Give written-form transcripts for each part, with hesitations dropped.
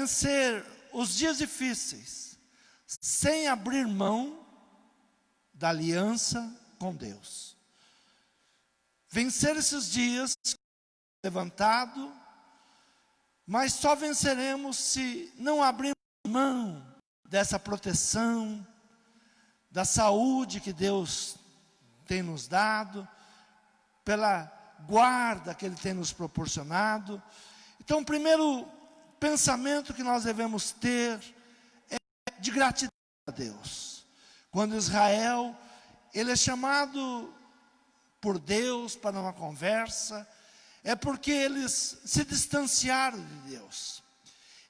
vencer os dias difíceis sem abrir mão da aliança com Deus. Vencer esses dias levantado, mas só venceremos se não abrirmos mão dessa proteção, da saúde que Deus tem nos dado, pela guarda que Ele tem nos proporcionado. Então, o primeiro pensamento que nós devemos ter é de gratidão a Deus. Quando Israel, ele é chamado por Deus para uma conversa, é porque eles se distanciaram de Deus.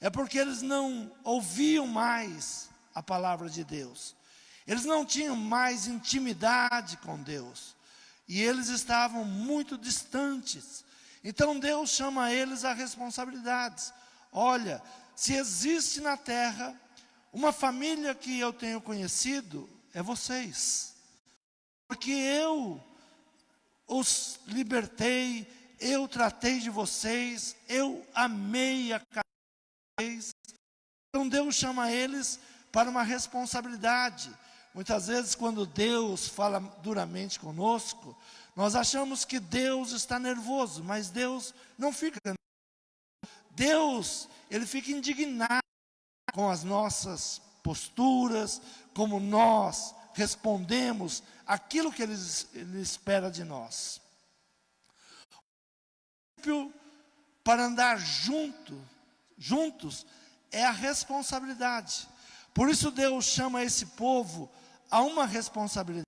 É porque eles não ouviam mais a palavra de Deus. Eles não tinham mais intimidade com Deus. E eles estavam muito distantes. Então Deus chama eles a responsabilidades. Olha, se existe na terra uma família que eu tenho conhecido, é vocês. Porque eu os libertei, eu tratei de vocês, eu amei a cada vez. Então Deus chama eles para uma responsabilidade. Muitas vezes quando Deus fala duramente conosco, nós achamos que Deus está nervoso, mas Deus não fica nervoso. Deus, Ele fica indignado com as nossas posturas, como nós respondemos aquilo que Ele espera de nós. O princípio para andar juntos é a responsabilidade. Por isso Deus chama esse povo a uma responsabilidade.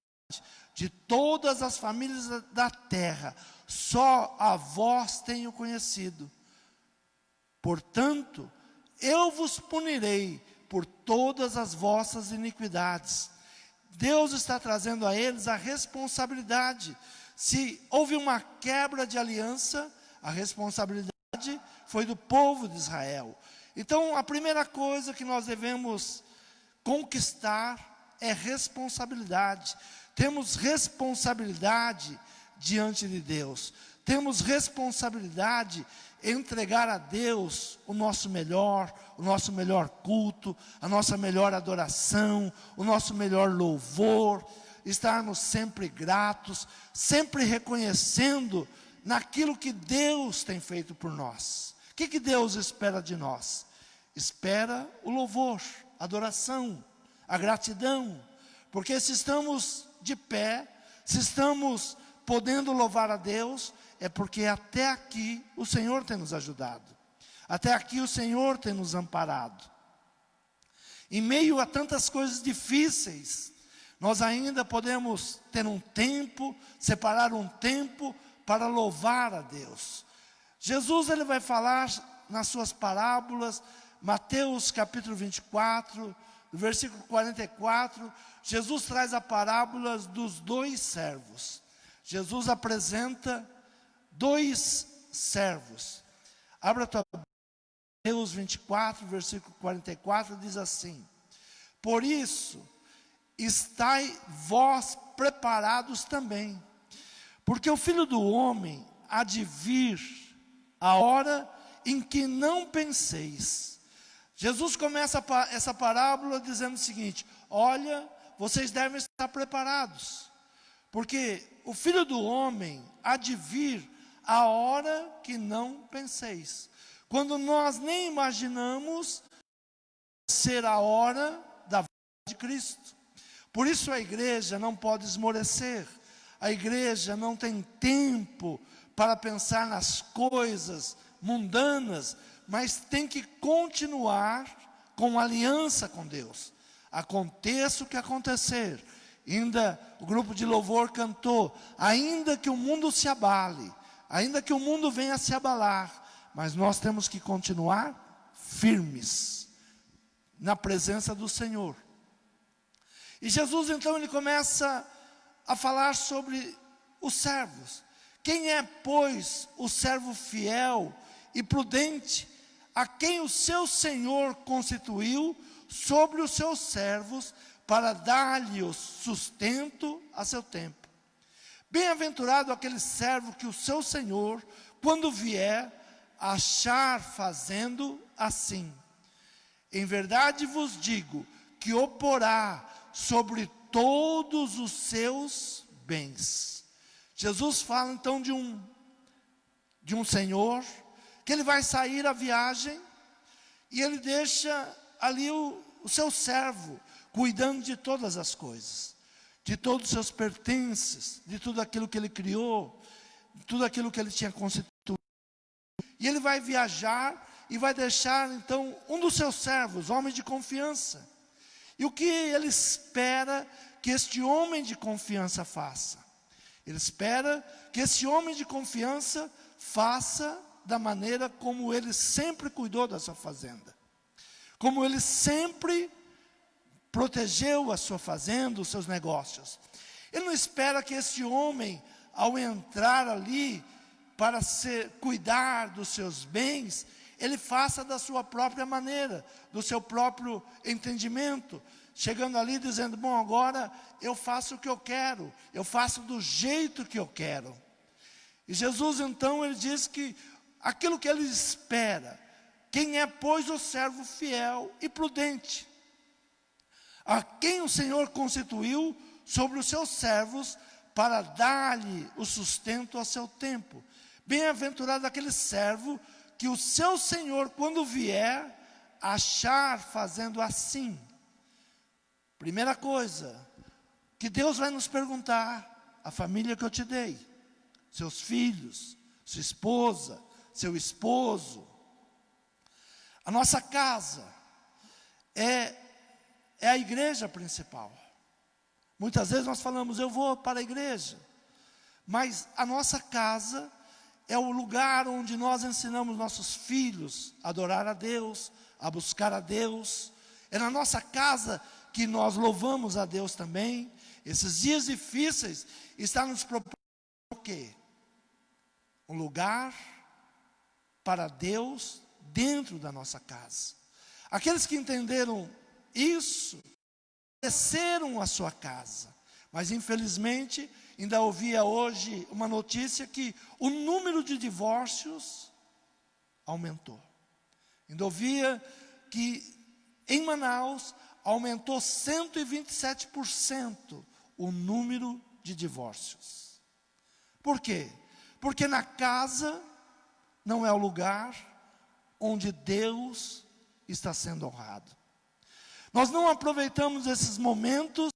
De todas as famílias da terra, só a vós tenho conhecido. Portanto, eu vos punirei por todas as vossas iniquidades. Deus está trazendo a eles a responsabilidade. Se houve uma quebra de aliança, a responsabilidade foi do povo de Israel. Então, a primeira coisa que nós devemos conquistar é responsabilidade. Temos responsabilidade diante de Deus. Temos responsabilidade em entregar a Deus o nosso melhor culto, a nossa melhor adoração, o nosso melhor louvor, estarmos sempre gratos, sempre reconhecendo naquilo que Deus tem feito por nós. O que Deus espera de nós? Espera o louvor, a adoração, a gratidão, porque se estamos de pé, se estamos podendo louvar a Deus, é porque até aqui o Senhor tem nos ajudado, até aqui o Senhor tem nos amparado. Em meio a tantas coisas difíceis, nós ainda podemos ter um tempo, separar um tempo para louvar a Deus. Jesus, ele vai falar nas suas parábolas, Mateus capítulo 24, no versículo 44, Jesus traz a parábola dos dois servos. Jesus apresenta dois servos. Abra a tua Bíblia, Mateus 24, versículo 44, diz assim: por isso, estai vós preparados também, porque o Filho do Homem há de vir a hora em que não penseis. Jesus começa essa parábola dizendo o seguinte: olha, vocês devem estar preparados, porque o Filho do Homem há de vir a hora que não penseis. Quando nós nem imaginamos ser a hora da volta de Cristo. Por isso a igreja não pode esmorecer. A igreja não tem tempo para pensar nas coisas mundanas, mas tem que continuar com aliança com Deus. Aconteça o que acontecer. Ainda o grupo de louvor cantou: ainda que o mundo se abale, ainda que o mundo venha a se abalar, mas nós temos que continuar firmes na presença do Senhor. E Jesus então ele começa a falar sobre os servos. Quem é, pois, o servo fiel e prudente, a quem o seu Senhor constituiu sobre os seus servos, para dar-lhe o sustento a seu tempo? Bem-aventurado aquele servo que o seu Senhor, quando vier, achar fazendo assim. em verdade vos digo, que o porá sobre todos os seus bens. Jesus fala então de um senhor, que ele vai sair à viagem, e ele deixa ali o seu servo, cuidando de todas as coisas, de todos os seus pertences, de tudo aquilo que ele criou, de tudo aquilo que ele tinha constituído. E ele vai viajar e vai deixar então um dos seus servos, homem de confiança. E o que ele espera que este homem de confiança faça? Ele espera que esse homem de confiança faça da maneira como ele sempre cuidou da sua fazenda, como ele sempre protegeu a sua fazenda, os seus negócios. Ele não espera que esse homem, ao entrar ali para cuidar dos seus bens, ele faça da sua própria maneira, do seu próprio entendimento, chegando ali dizendo, bom, agora eu faço o que eu quero, eu faço do jeito que eu quero. E Jesus então, ele diz que aquilo que ele espera, quem é, pois, o servo fiel e prudente, a quem o Senhor constituiu sobre os seus servos, para dar-lhe o sustento a seu tempo. Bem-aventurado aquele servo, que o seu Senhor, quando vier, achar fazendo assim. Primeira coisa, que Deus vai nos perguntar, a família que eu te dei, seus filhos, sua esposa, seu esposo, a nossa casa, é a igreja principal. Muitas vezes nós falamos, eu vou para a igreja, mas a nossa casa é o lugar onde nós ensinamos nossos filhos a adorar a Deus, a buscar a Deus. É na nossa casa que nós louvamos a Deus também. Esses dias difíceis está nos propondo o quê? Um lugar para Deus dentro da nossa casa. Aqueles que entenderam isso, desceram a sua casa. Mas infelizmente, ainda ouvia hoje uma notícia que o número de divórcios aumentou. Ainda ouvia que em Manaus aumentou 127% o número de divórcios. Por quê? Porque na casa não é o lugar onde Deus está sendo honrado. Nós não aproveitamos esses momentos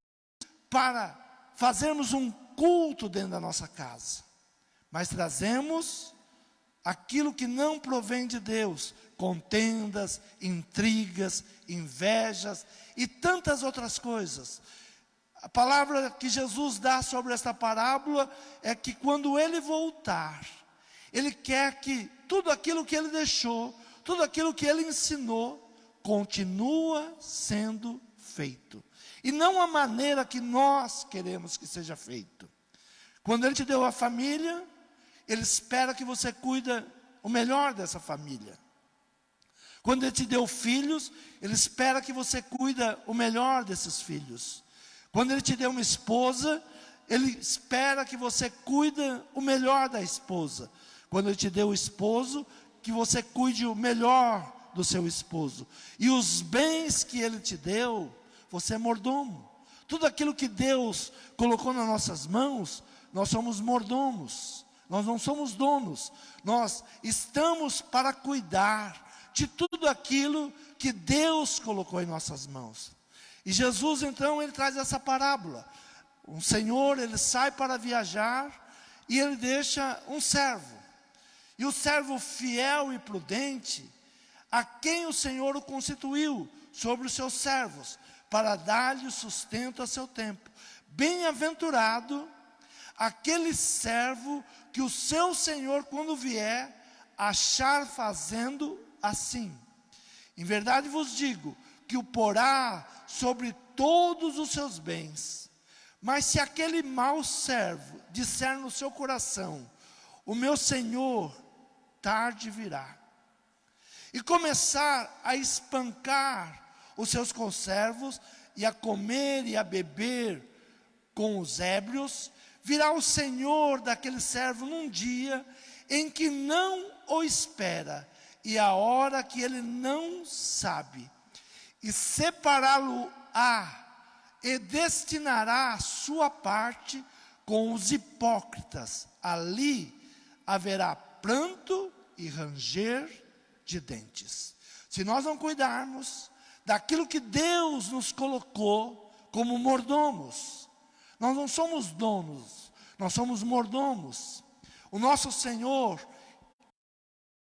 para fazermos um culto dentro da nossa casa, mas trazemos aquilo que não provém de Deus, contendas, intrigas, invejas e tantas outras coisas. A palavra que Jesus dá sobre esta parábola é que quando ele voltar, ele quer que tudo aquilo que ele deixou, tudo aquilo que ele ensinou, continua sendo feito. E não a maneira que nós queremos que seja feito. Quando ele te deu a família, ele espera que você cuide o melhor dessa família. Quando ele te deu filhos, ele espera que você cuide o melhor desses filhos. Quando ele te deu uma esposa, ele espera que você cuide o melhor da esposa. Quando ele te deu o esposo, que você cuide o melhor do seu esposo. E os bens que ele te deu, você é mordomo. Tudo aquilo que Deus colocou nas nossas mãos, nós somos mordomos. Nós não somos donos. Nós estamos para cuidar de tudo aquilo que Deus colocou em nossas mãos. E Jesus então, ele traz essa parábola. Um senhor, ele sai para viajar e ele deixa um servo. E o servo fiel e prudente, a quem o Senhor o constituiu sobre os seus servos, para dar-lhe o sustento a seu tempo. Bem-aventurado aquele servo que o seu Senhor, quando vier, achar fazendo assim. Em verdade vos digo, que o porá sobre todos os seus bens. Mas se aquele mau servo disser no seu coração, o meu Senhor tarde virá, e começar a espancar os seus conservos, e a comer e a beber com os ébrios, virá o Senhor daquele servo num dia em que não o espera, e a hora que ele não sabe, e separá-lo-á, e destinará a sua parte com os hipócritas. Ali haverá pranto e ranger de dentes. Se nós não cuidarmos daquilo que Deus nos colocou como mordomos, nós não somos donos, nós somos mordomos. O nosso Senhor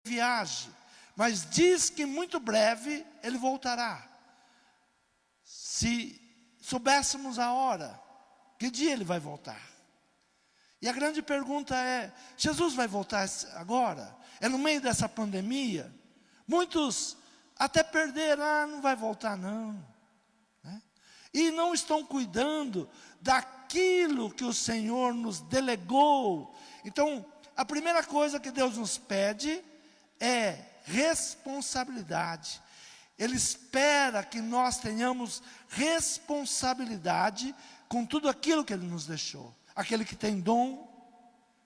viaja, mas diz que muito breve Ele voltará. Se soubéssemos a hora, que dia Ele vai voltar? E a grande pergunta é, Jesus vai voltar agora? É no meio dessa pandemia? Muitos até perderam, não vai voltar não. Né? E não estão cuidando daquilo que o Senhor nos delegou. Então, a primeira coisa que Deus nos pede é responsabilidade. Ele espera que nós tenhamos responsabilidade com tudo aquilo que Ele nos deixou. Aquele que tem dom,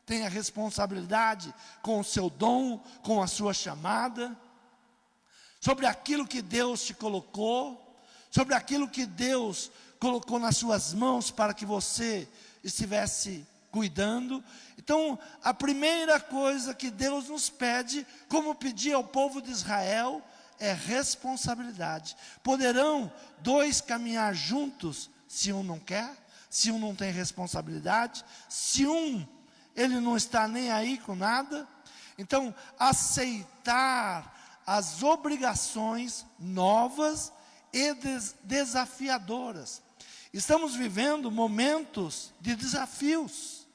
tem a responsabilidade com o seu dom, com a sua chamada, sobre aquilo que Deus te colocou, sobre aquilo que Deus colocou nas suas mãos para que você estivesse cuidando. Então, a primeira coisa que Deus nos pede, como pedia ao povo de Israel, é responsabilidade. Poderão dois caminhar juntos se um não quer? Se um não tem responsabilidade? Se ele não está nem aí com nada? Então, aceitar as obrigações novas e desafiadoras. Estamos vivendo momentos de desafios.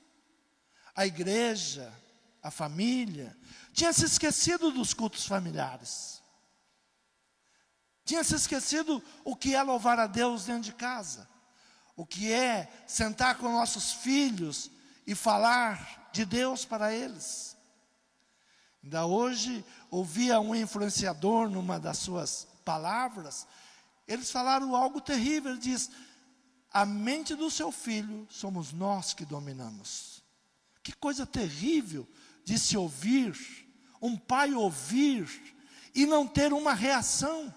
A igreja, a família, tinha se esquecido dos cultos familiares. Tinha se esquecido o que é louvar a Deus dentro de casa. O que é sentar com nossos filhos e falar de Deus para eles. Ainda hoje, ouvia um influenciador numa das suas palavras, eles falaram algo terrível. Ele diz, a mente do seu filho somos nós que dominamos. Que coisa terrível de se ouvir, um pai ouvir e não ter uma reação.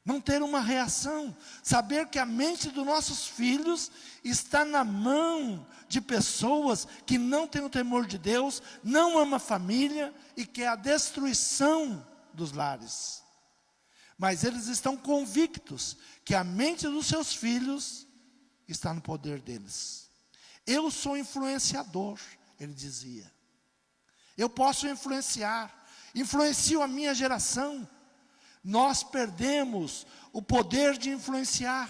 Não ter uma reação, saber que a mente dos nossos filhos está na mão de pessoas que não têm o temor de Deus, não amam a família e quer a destruição dos lares. Mas eles estão convictos que a mente dos seus filhos está no poder deles. Eu sou influenciador, ele dizia. Eu posso influenciar, influencio a minha geração. Nós perdemos o poder de influenciar.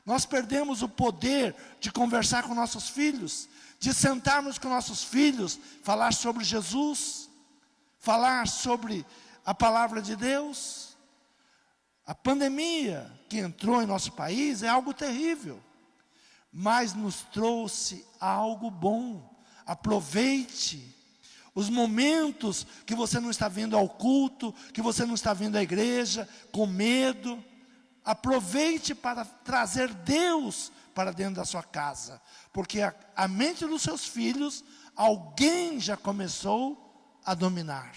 Nós perdemos o poder de conversar com nossos filhos, de sentarmos com nossos filhos, falar sobre Jesus, falar sobre a palavra de Deus. A pandemia que entrou em nosso país é algo terrível, mas nos trouxe algo bom. Aproveite os momentos que você não está vindo ao culto, que você não está vindo à igreja, com medo. Aproveite para trazer Deus para dentro da sua casa. Porque a mente dos seus filhos, alguém já começou a dominar.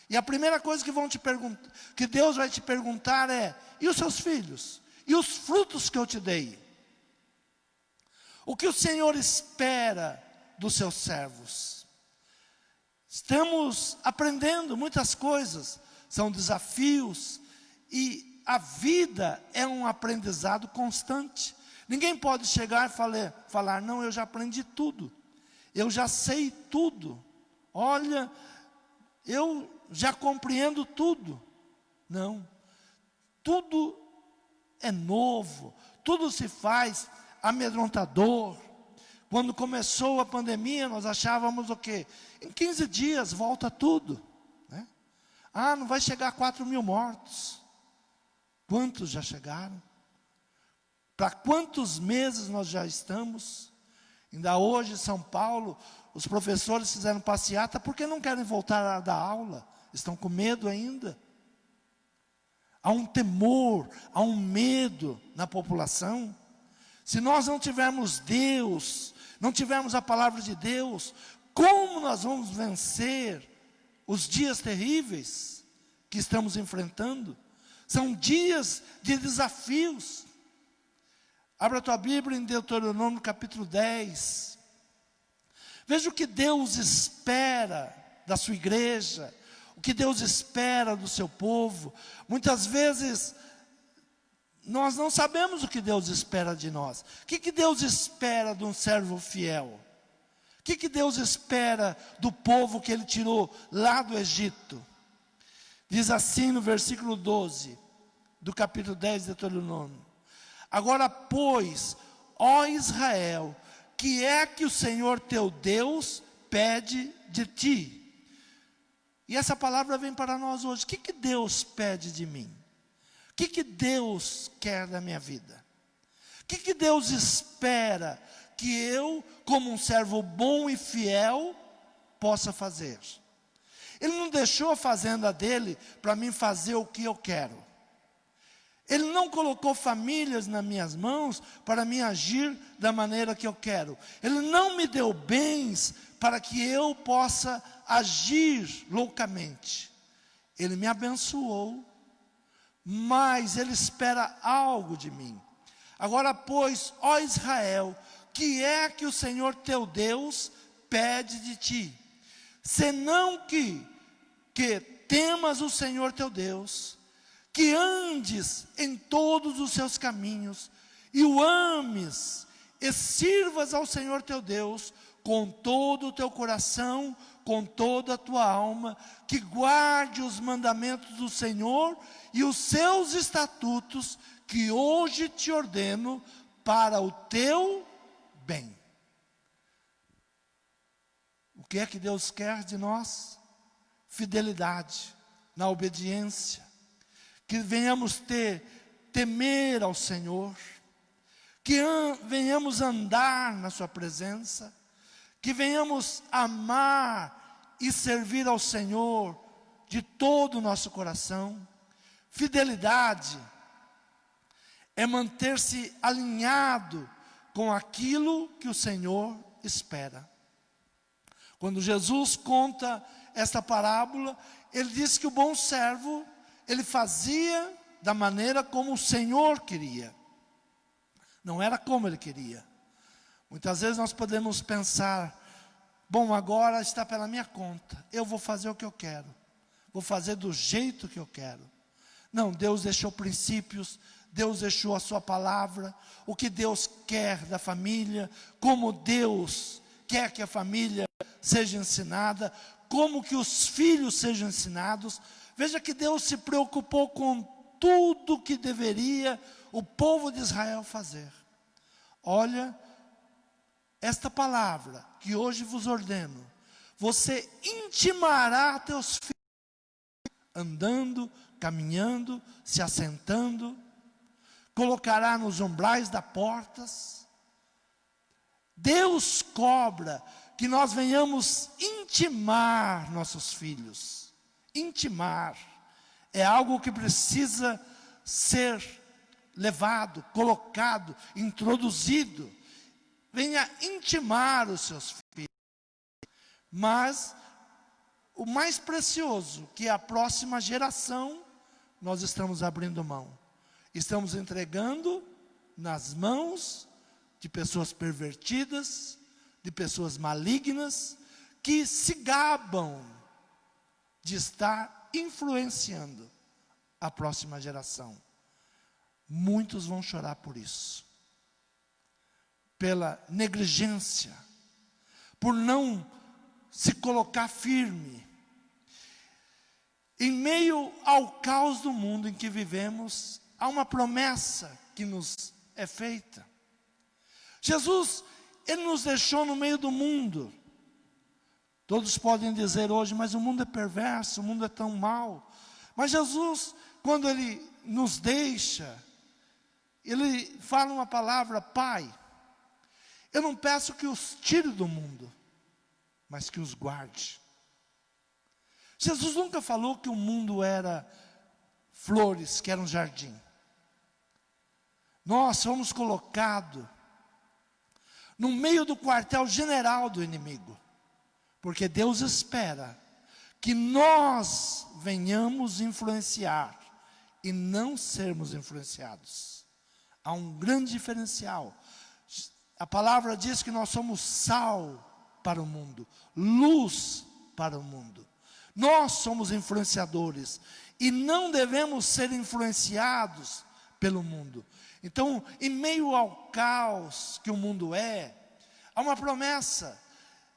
E a primeira coisa que Deus vai te perguntar é, e os seus filhos? E os frutos que eu te dei? O que o Senhor espera dos seus servos? Estamos aprendendo muitas coisas, são desafios, e a vida é um aprendizado constante. Ninguém pode chegar e falar, não, eu já aprendi tudo, eu já sei tudo, olha, eu já compreendo tudo. Não, tudo é novo, tudo se faz amedrontador. Quando começou a pandemia, nós achávamos o quê? Em 15 dias volta tudo, né? Ah, não vai chegar a 4.000 mortos. Quantos já chegaram? Para quantos meses nós já estamos? Ainda hoje em São Paulo, os professores fizeram passeata porque não querem voltar a dar aula. Estão com medo ainda. Há um temor, há um medo na população. Se nós não tivermos Deus, não tivermos a palavra de Deus, como nós vamos vencer os dias terríveis que estamos enfrentando? São dias de desafios. Abra a tua Bíblia em Deuteronômio capítulo 10. Veja o que Deus espera da sua igreja, o que Deus espera do seu povo. Muitas vezes nós não sabemos o que Deus espera de nós. O que Deus espera de um servo fiel? O que Deus espera do povo que Ele tirou lá do Egito? Diz assim no versículo 12, do capítulo 10 de Deuteronômio: agora, pois, ó Israel, que é que o Senhor teu Deus pede de ti? E essa palavra vem para nós hoje. O que Deus pede de mim? O que Deus quer da minha vida? O que Deus espera que eu, como um servo bom e fiel, possa fazer? Ele não deixou a fazenda dele para mim fazer o que eu quero. Ele não colocou famílias nas minhas mãos para me agir da maneira que eu quero. Ele não me deu bens para que eu possa agir loucamente. Ele me abençoou, mas Ele espera algo de mim. Agora, pois, ó Israel, que é que o Senhor teu Deus pede de ti? Senão que temas o Senhor teu Deus, que andes em todos os seus caminhos, e o ames, e sirvas ao Senhor teu Deus, com todo o teu coração, com toda a tua alma, que guarde os mandamentos do Senhor, e os seus estatutos, que hoje te ordeno, para o teu bem. O que é que Deus quer de nós? Fidelidade, na obediência. Que venhamos temer ao Senhor, que venhamos andar na sua presença, que venhamos amar e servir ao Senhor de todo o nosso coração. Fidelidade é manter-se alinhado com aquilo que o Senhor espera. Quando Jesus conta esta parábola, ele diz que o bom servo, ele fazia da maneira como o Senhor queria. Não era como ele queria. Muitas vezes nós podemos pensar, bom, agora está pela minha conta, eu vou fazer o que eu quero, vou fazer do jeito que eu quero. Não, Deus deixou princípios, Deus deixou a sua palavra, o que Deus quer da família, como Deus quer que a família seja ensinada, como que os filhos sejam ensinados. Veja que Deus se preocupou com tudo que deveria o povo de Israel fazer. Olha, esta palavra que hoje vos ordeno, você intimará teus filhos, andando, caminhando, se assentando, colocará nos umbrais das portas. Deus cobra que nós venhamos intimar nossos filhos. Intimar é algo que precisa ser levado, colocado, introduzido. Venha intimar os seus filhos. Mas o mais precioso, que é a próxima geração, nós estamos abrindo mão. Estamos entregando nas mãos de pessoas pervertidas, de pessoas malignas, que se gabam de estar influenciando a próxima geração. Muitos vão chorar por isso, pela negligência, por não se colocar firme. Em meio ao caos do mundo em que vivemos, há uma promessa que nos é feita. Jesus, Ele nos deixou no meio do mundo. Todos podem dizer hoje, mas o mundo é perverso, o mundo é tão mau. Mas Jesus, quando Ele nos deixa, Ele fala uma palavra: Pai, eu não peço que os tire do mundo, mas que os guarde. Jesus nunca falou que o mundo era flores, que era um jardim. Nós fomos colocados no meio do quartel-general do inimigo, porque Deus espera que nós venhamos influenciar e não sermos influenciados. Há um grande diferencial. A palavra diz que nós somos sal para o mundo, luz para o mundo. Nós somos influenciadores e não devemos ser influenciados pelo mundo. Então, em meio ao caos que o mundo é, há uma promessa: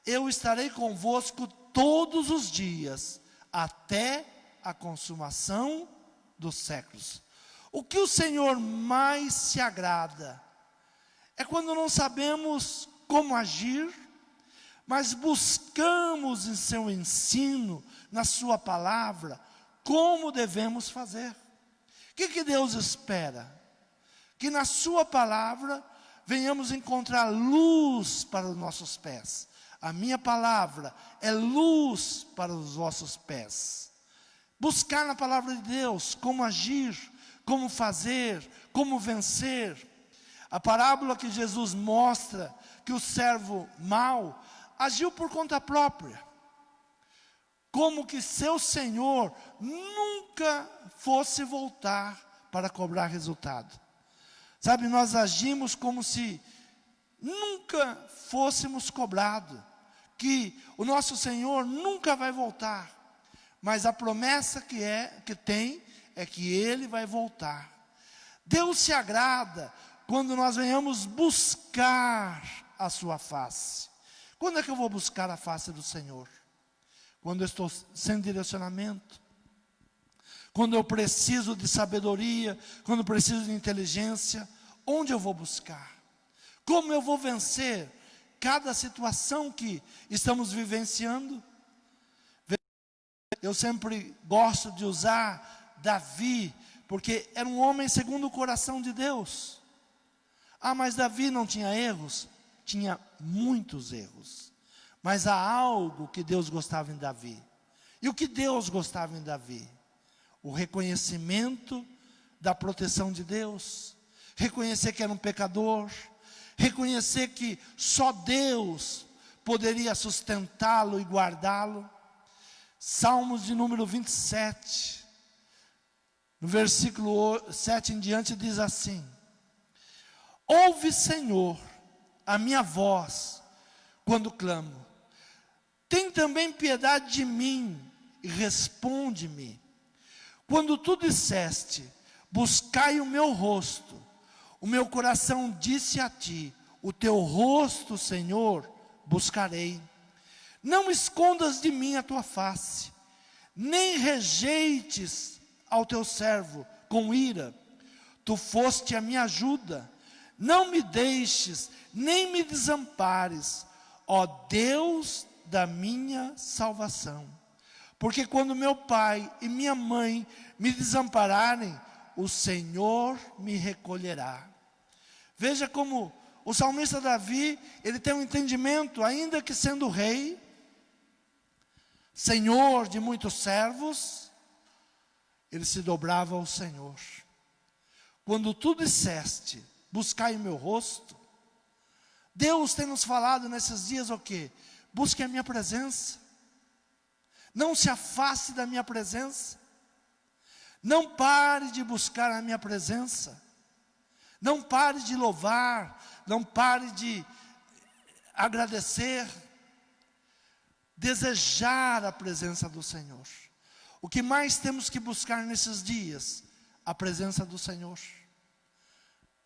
eu estarei convosco todos os dias, até a consumação dos séculos. O que o Senhor mais se agrada é quando não sabemos como agir, mas buscamos em seu ensino, na sua palavra, como devemos fazer. O que Deus espera? Que na sua palavra venhamos encontrar luz para os nossos pés. A minha palavra é luz para os vossos pés. Buscar na palavra de Deus como agir, como fazer, como vencer. A parábola que Jesus mostra que o servo mau agiu por conta própria, como que seu senhor nunca fosse voltar para cobrar resultado. Sabe, nós agimos como se nunca fôssemos cobrados, que o nosso Senhor nunca vai voltar, mas a promessa que tem é que Ele vai voltar. Deus se agrada quando nós venhamos buscar a sua face. Quando é que eu vou buscar a face do Senhor? Quando eu estou sem direcionamento, quando eu preciso de sabedoria, quando eu preciso de inteligência. Onde eu vou buscar? Como eu vou vencer cada situação que estamos vivenciando? Eu sempre gosto de usar Davi, porque era um homem segundo o coração de Deus. Ah, mas Davi não tinha erros? Tinha muitos erros. Mas há algo que Deus gostava em Davi. E o que Deus gostava em Davi? O reconhecimento da proteção de Deus. Reconhecer que era um pecador. Reconhecer que só Deus poderia sustentá-lo e guardá-lo. Salmos de número 27, no versículo 7 em diante, diz assim: ouve, Senhor, a minha voz quando clamo. Tem também piedade de mim e responde-me. Quando tu disseste, buscai o meu rosto, o meu coração disse a ti, o teu rosto, Senhor, buscarei. Não escondas de mim a tua face, nem rejeites ao teu servo com ira. Tu foste a minha ajuda. Não me deixes, nem me desampares, ó Deus da minha salvação. Porque quando meu pai e minha mãe me desampararem, o Senhor me recolherá. Veja como o salmista Davi, ele tem um entendimento, ainda que sendo rei, senhor de muitos servos, ele se dobrava ao Senhor. Quando tu disseste, buscai o meu rosto, Deus tem nos falado nesses dias o quê? Busque a minha presença. Não se afaste da minha presença. Não pare de buscar a minha presença. Não pare de louvar. Não pare de agradecer. Desejar a presença do Senhor. O que mais temos que buscar nesses dias? A presença do Senhor.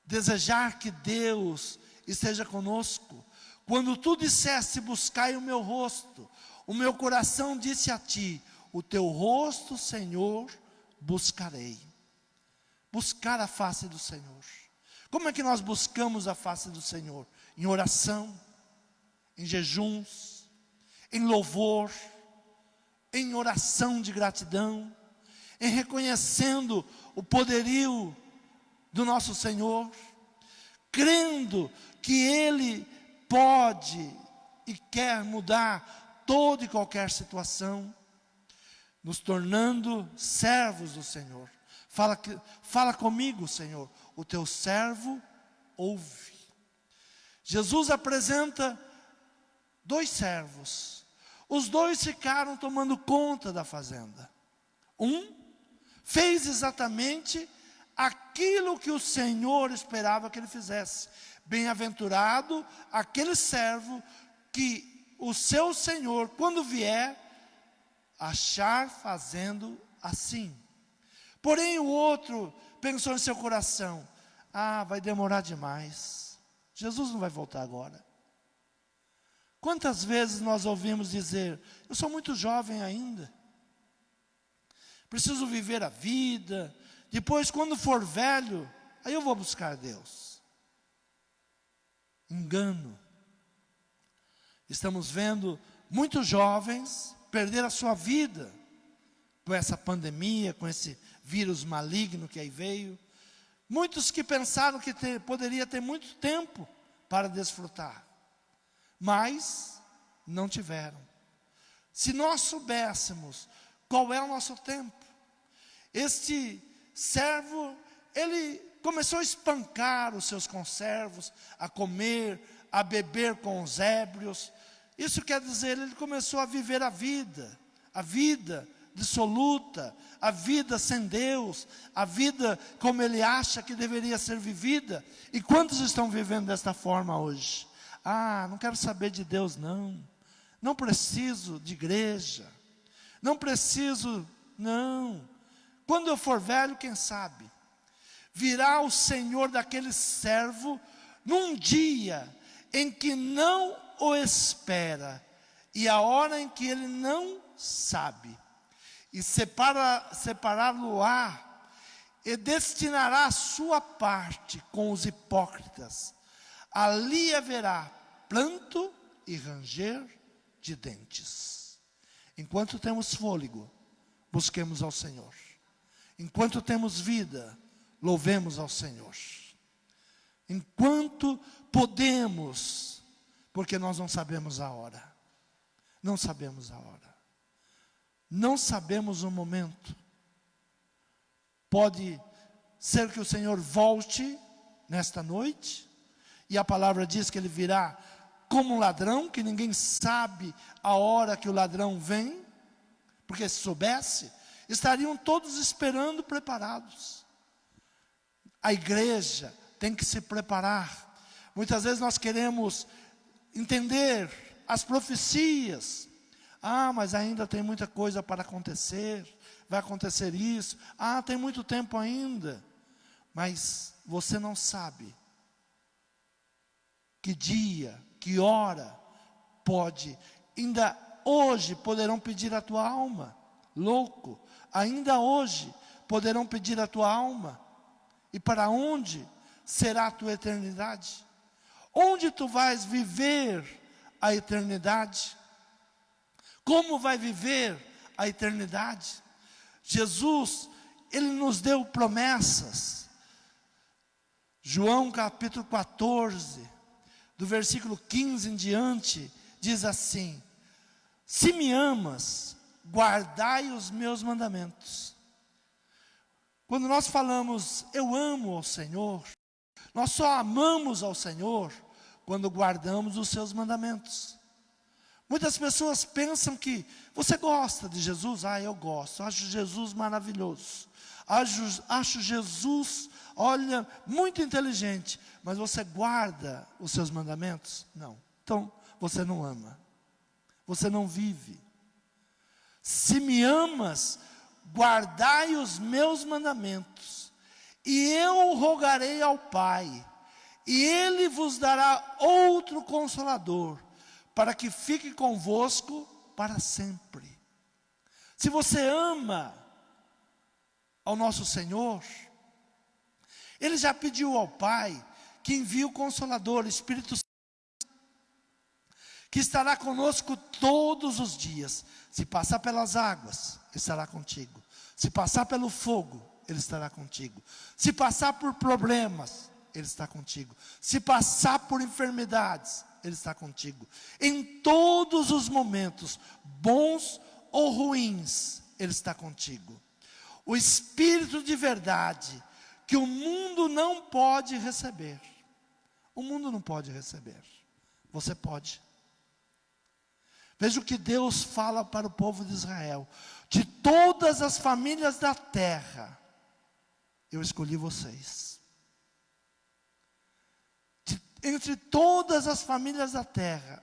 Desejar que Deus esteja conosco. Quando tu disseste, buscai o meu rosto, o meu coração disse a ti, o teu rosto, Senhor, buscarei. Buscar a face do Senhor. Como é que nós buscamos a face do Senhor? Em oração, em jejuns, em louvor, em oração de gratidão, em reconhecendo o poderio do nosso Senhor, crendo que Ele pode e quer mudar toda e qualquer situação, nos tornando servos do Senhor. Fala comigo, Senhor, o teu servo ouve. Jesus apresenta 2 servos. Os 2 ficaram tomando conta da fazenda. Um fez exatamente aquilo que o Senhor esperava que ele fizesse. Bem-aventurado aquele servo que o seu Senhor, quando vier, achar fazendo assim. Porém o outro pensou em seu coração: vai demorar demais, Jesus não vai voltar agora. Quantas vezes nós ouvimos dizer: eu sou muito jovem ainda, preciso viver a vida, depois quando for velho, aí eu vou buscar Deus. Engano. Estamos vendo muitos jovens perder a sua vida com essa pandemia, com esse vírus maligno que aí veio. Muitos que pensaram que poderia ter muito tempo para desfrutar, mas não tiveram. Se nós soubéssemos qual é o nosso tempo, este servo, ele começou a espancar os seus conservos, a comer, a beber com os ébrios. Isso quer dizer, ele começou a viver a vida dissoluta, a vida sem Deus, a vida como ele acha que deveria ser vivida. E quantos estão vivendo desta forma hoje? Não quero saber de Deus não preciso de igreja, não preciso, não. Quando eu for velho, quem sabe, virá o Senhor daquele servo num dia em que não o espera, e a hora em que ele não sabe, e separar-lo-á, e destinará a sua parte com os hipócritas. Ali haverá pranto e ranger de dentes. Enquanto temos fôlego, busquemos ao Senhor. Enquanto temos vida, louvemos ao Senhor. Enquanto podemos, porque nós não sabemos a hora. Não sabemos a hora. Não sabemos o momento. Pode ser que o Senhor volte nesta noite, e a palavra diz que ele virá como um ladrão, que ninguém sabe a hora que o ladrão vem, porque se soubesse, estariam todos esperando preparados. A igreja tem que se preparar. Muitas vezes nós queremos entender as profecias. Mas ainda tem muita coisa para acontecer, vai acontecer isso, tem muito tempo ainda. Mas você não sabe que dia, que hora pode. Ainda hoje poderão pedir a tua alma, louco. Ainda hoje poderão pedir a tua alma. E para onde será a tua eternidade? Onde tu vais viver a eternidade? Como vai viver a eternidade? Jesus, ele nos deu promessas. João capítulo 14, do versículo 15 em diante, diz assim: se me amas, guardai os meus mandamentos. Quando nós falamos, eu amo ao Senhor, nós só amamos ao Senhor quando guardamos os seus mandamentos. Muitas pessoas pensam que você gosta de Jesus. Eu gosto, acho Jesus maravilhoso, acho Jesus, olha, muito inteligente, mas você guarda os seus mandamentos? Não. Então, você não ama, você não vive. Se me amas, guardai os meus mandamentos, e eu rogarei ao Pai, e Ele vos dará outro Consolador, para que fique convosco para sempre. Se você ama ao nosso Senhor, Ele já pediu ao Pai que envie o Consolador, o Espírito Santo, que estará conosco todos os dias. Se passar pelas águas, Ele estará contigo. Se passar pelo fogo, Ele estará contigo. Se passar por problemas, Ele está contigo. Se passar por enfermidades, Ele está contigo. Em todos os momentos, bons ou ruins, Ele está contigo. O Espírito de verdade, que o mundo não pode receber. O mundo não pode receber. Você pode. Veja o que Deus fala para o povo de Israel: de todas as famílias da terra, eu escolhi vocês. Entre todas as famílias da terra,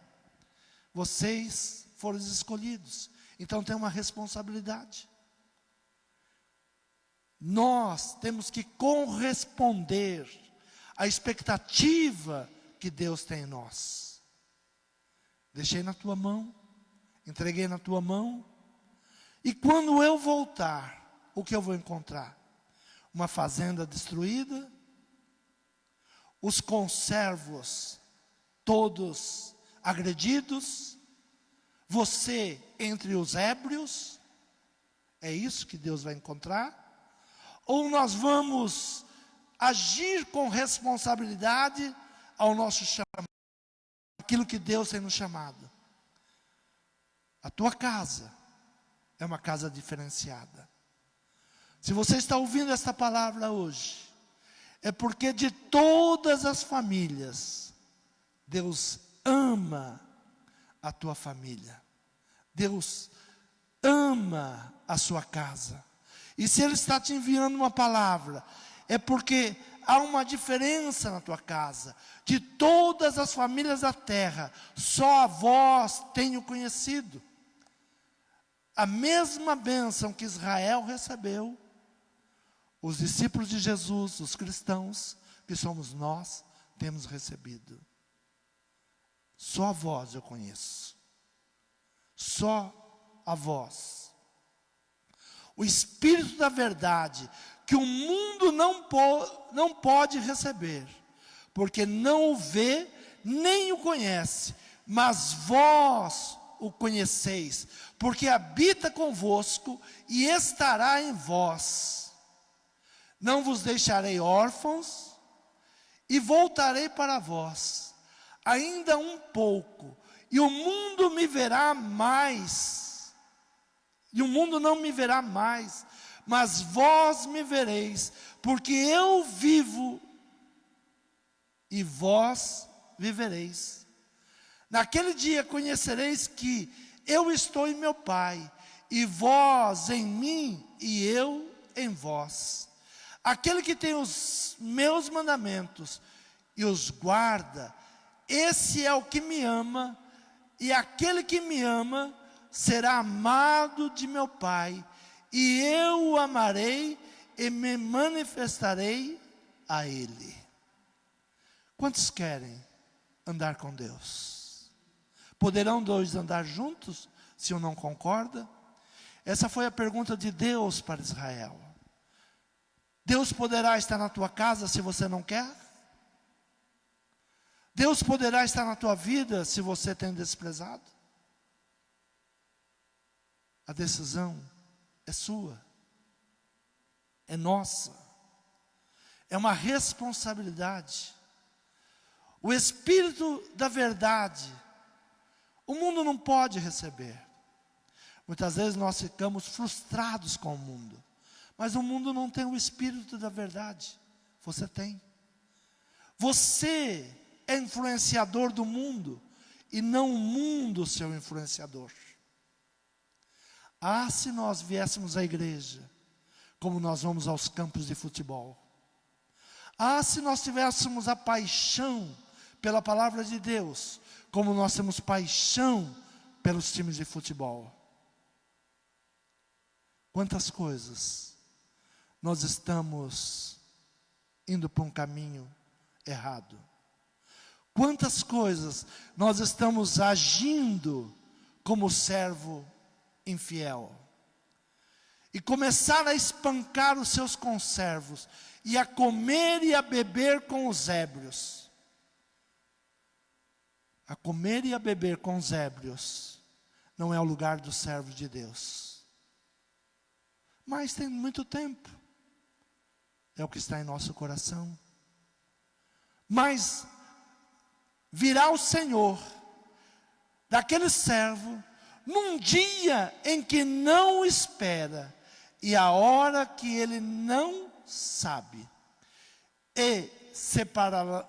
vocês foram os escolhidos. Então tem uma responsabilidade. Nós temos que corresponder à expectativa que Deus tem em nós. Deixei na tua mão, entreguei na tua mão, e quando eu voltar, o que eu vou encontrar? Uma fazenda destruída, os conservos todos agredidos, você entre os ébrios? É isso que Deus vai encontrar? Ou nós vamos agir com responsabilidade ao nosso chamado, aquilo que Deus tem nos chamado? A tua casa é uma casa diferenciada. Se você está ouvindo esta palavra hoje, é porque de todas as famílias, Deus ama a tua família. Deus ama a sua casa. E se Ele está te enviando uma palavra, é porque há uma diferença na tua casa. De todas as famílias da terra, só a vós tenho conhecido. A mesma bênção que Israel recebeu, os discípulos de Jesus, os cristãos, que somos nós, temos recebido. Só a vós eu conheço. Só a vós. O Espírito da verdade, que o mundo não pode receber, porque não o vê, nem o conhece, mas vós o conheceis, porque habita convosco e estará em vós. Não vos deixarei órfãos, e voltarei para vós. Ainda um pouco, e o mundo me verá mais, e o mundo não me verá mais, mas vós me vereis, porque eu vivo, e vós vivereis. Naquele dia conhecereis que eu estou em meu Pai, e vós em mim, e eu em vós. Aquele que tem os meus mandamentos e os guarda, esse é o que me ama, e aquele que me ama será amado de meu Pai, e eu o amarei e me manifestarei a Ele. Quantos querem andar com Deus? Poderão dois andar juntos, se um não concorda? Essa foi a pergunta de Deus para Israel. Deus poderá estar na tua casa se você não quer? Deus poderá estar na tua vida se você tem desprezado? A decisão é sua, é nossa, é uma responsabilidade. O Espírito da verdade, o mundo não pode receber. Muitas vezes nós ficamos frustrados com o mundo, mas o mundo não tem o Espírito da verdade. Você tem. Você é influenciador do mundo, e não o mundo seu influenciador. Ah, se nós viéssemos à igreja, como nós vamos aos campos de futebol. Ah, se nós tivéssemos a paixão pela palavra de Deus, como nós temos paixão pelos times de futebol. Quantas coisas nós estamos indo para um caminho errado. Quantas coisas nós estamos agindo como servo infiel. E começar a espancar os seus conservos, e a comer e a beber com os ébrios. A comer e a beber com os ébrios não é o lugar do servo de Deus. Mas tem muito tempo. É o que está em nosso coração. Mas virá o Senhor daquele servo num dia em que não espera, e a hora que ele não sabe, e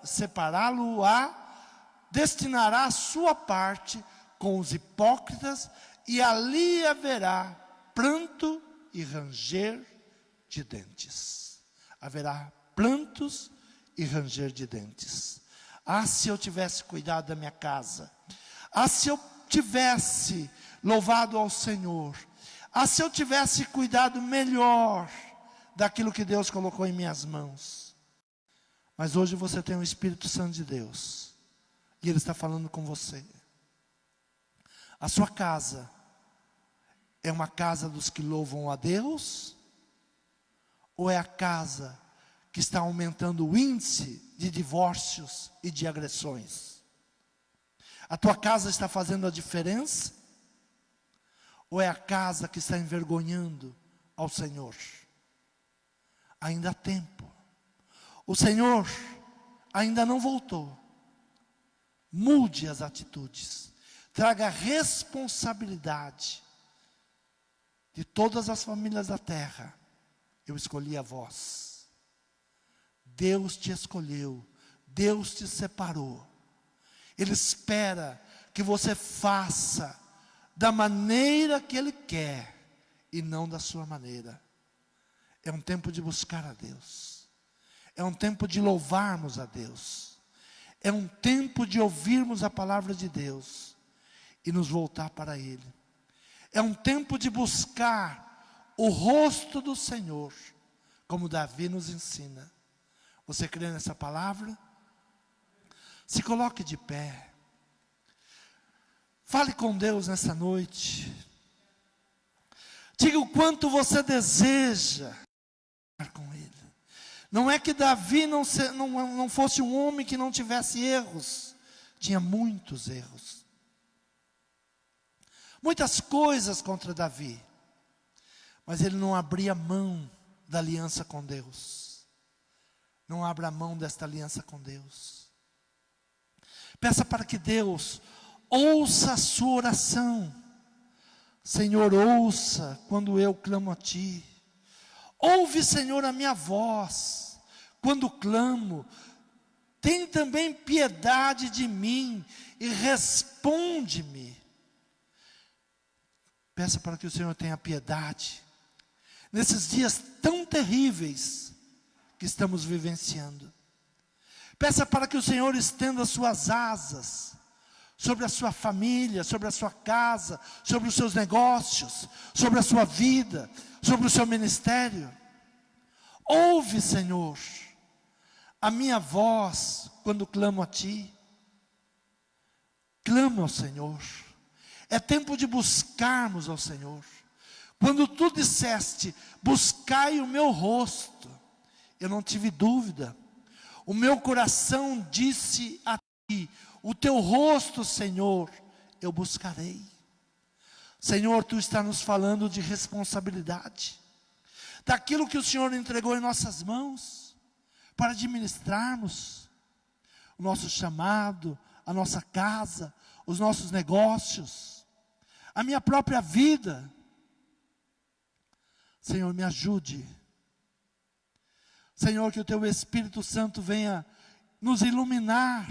separá-lo-á, destinará a sua parte com os hipócritas, e ali haverá pranto e ranger de dentes. Haverá prantos e ranger de dentes. Ah, se eu tivesse cuidado da minha casa. Ah, se eu tivesse louvado ao Senhor. Ah, se eu tivesse cuidado melhor daquilo que Deus colocou em minhas mãos. Mas hoje você tem o Espírito Santo de Deus. E Ele está falando com você. A sua casa é uma casa dos que louvam a Deus? Ou é a casa que está aumentando o índice de divórcios e de agressões? A tua casa está fazendo a diferença? Ou é a casa que está envergonhando ao Senhor? Ainda há tempo. O Senhor ainda não voltou. Mude as atitudes. Traga responsabilidade de todas as famílias da terra. Eu escolhi a vós. Deus te escolheu. Deus te separou. Ele espera que você faça da maneira que Ele quer e não da sua maneira. É um tempo de buscar a Deus. É um tempo de louvarmos a Deus. É um tempo de ouvirmos a palavra de Deus e nos voltar para Ele. É um tempo de buscar o rosto do Senhor, como Davi nos ensina. Você crê nessa palavra? Se coloque de pé. Fale com Deus nessa noite. Diga o quanto você deseja estar com Ele. Não é que Davi não fosse um homem que não tivesse erros. Tinha muitos erros. Muitas coisas contra Davi. Mas ele não abria mão da aliança com Deus. Não abra mão desta aliança com Deus. Peça para que Deus ouça a sua oração. Senhor, ouça quando eu clamo a Ti. Ouve, Senhor, a minha voz quando clamo. Tem também piedade de mim e responde-me. Peça para que o Senhor tenha piedade nesses dias tão terríveis que estamos vivenciando. Peça para que o Senhor estenda suas asas sobre a sua família, sobre a sua casa, sobre os seus negócios, sobre a sua vida, sobre o seu ministério. Ouve, Senhor, a minha voz quando clamo a Ti. Clama ao Senhor. É tempo de buscarmos ao Senhor. Quando Tu disseste, buscai o meu rosto, eu não tive dúvida. O meu coração disse a Ti, o Teu rosto, Senhor, eu buscarei. Senhor, Tu está nos falando de responsabilidade. Daquilo que o Senhor entregou em nossas mãos, para administrarmos o nosso chamado, a nossa casa, os nossos negócios, a minha própria vida. Senhor, me ajude. Senhor, que o Teu Espírito Santo venha nos iluminar.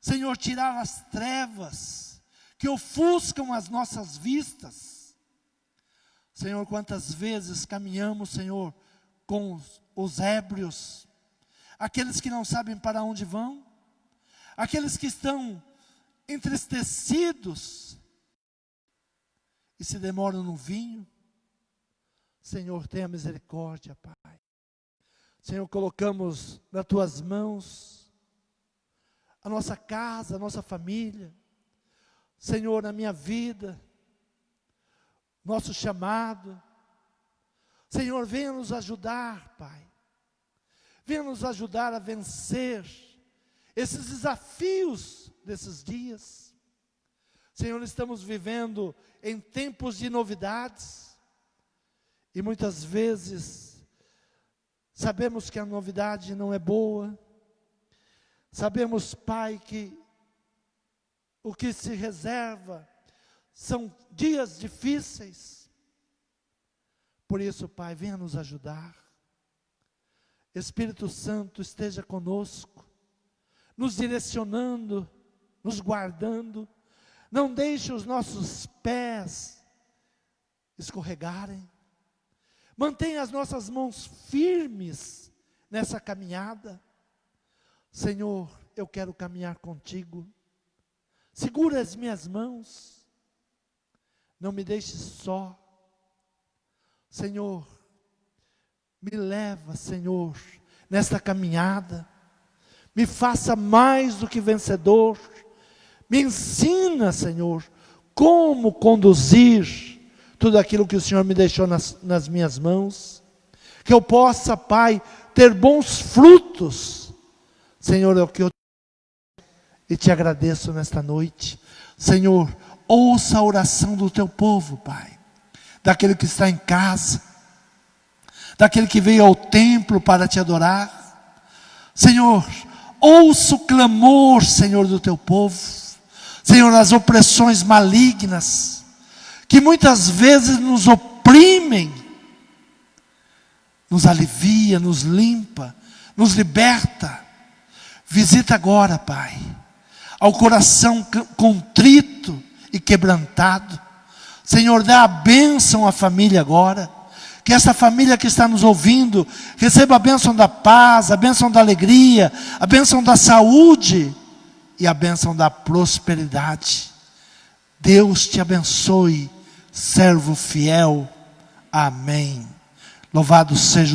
Senhor, tirar as trevas que ofuscam as nossas vistas. Senhor, quantas vezes caminhamos, Senhor, com os ébrios, aqueles que não sabem para onde vão, aqueles que estão entristecidos e se demoram no vinho. Senhor, tenha misericórdia, Pai. Senhor, colocamos nas Tuas mãos a nossa casa, a nossa família. Senhor, na minha vida, nosso chamado. Senhor, venha nos ajudar, Pai. Venha nos ajudar a vencer esses desafios desses dias. Senhor, estamos vivendo em tempos de novidades. E muitas vezes sabemos que a novidade não é boa. Sabemos, Pai, que o que se reserva são dias difíceis. Por isso, Pai, venha nos ajudar. Espírito Santo, esteja conosco, nos direcionando, nos guardando. Não deixe os nossos pés escorregarem. Mantenha as nossas mãos firmes nessa caminhada. Senhor, eu quero caminhar contigo. Segura as minhas mãos. Não me deixe só. Senhor, me leva, Senhor, nesta caminhada. Me faça mais do que vencedor. Me ensina, Senhor, como conduzir tudo aquilo que o Senhor me deixou nas minhas mãos. Que eu possa, Pai, ter bons frutos. Senhor, é o que eu e te agradeço nesta noite. Senhor, ouça a oração do teu povo, Pai. Daquele que está em casa. Daquele que veio ao templo para te adorar. Senhor, ouça o clamor, Senhor, do teu povo. Senhor, as opressões malignas, que muitas vezes nos oprimem, nos alivia, nos limpa, nos liberta. Visita agora, Pai, ao coração contrito e quebrantado. Senhor, dá a bênção à família agora. Que essa família que está nos ouvindo receba a bênção da paz, a bênção da alegria, a bênção da saúde e a bênção da prosperidade. Deus te abençoe, servo fiel. Amém. Louvado seja